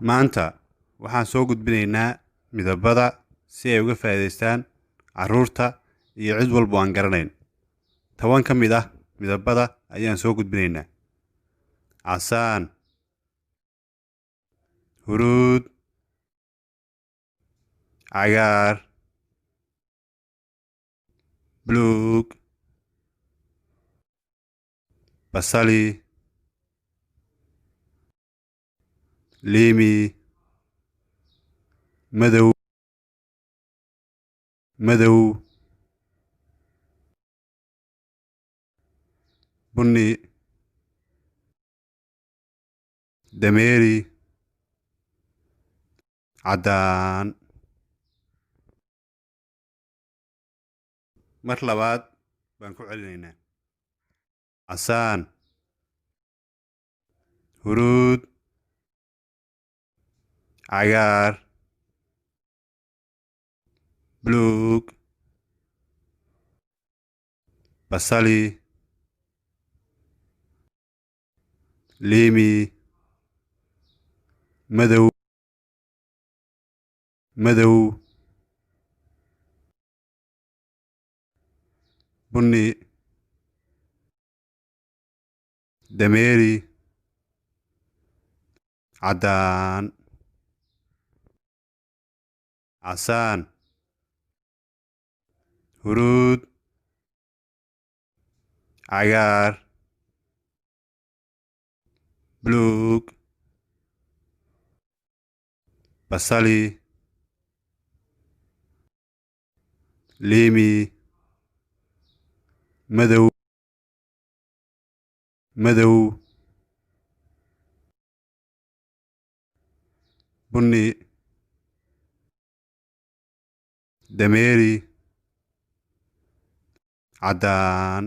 Maanta waxaan soo gudbinaynaa midabada si ay uga faa'iidaystaan carruurta iyo cid walba oo aan garanayn. 10 ka mid ah midabada ayaan soo gudbinaynaa. Casaan, huruud, cagaar, buluug, basali, liimi, madow, bunni, dameeri, caddaan. Mar labaad baan ku celinaynaa. Casaan, huruud, cagaar, buluug, basali, liimi, madow, bunni, dameeri, caddaan. Casaan, huruud, cagaar, buluug, basali, liimi, madow, bunni, dameeri, caddaan.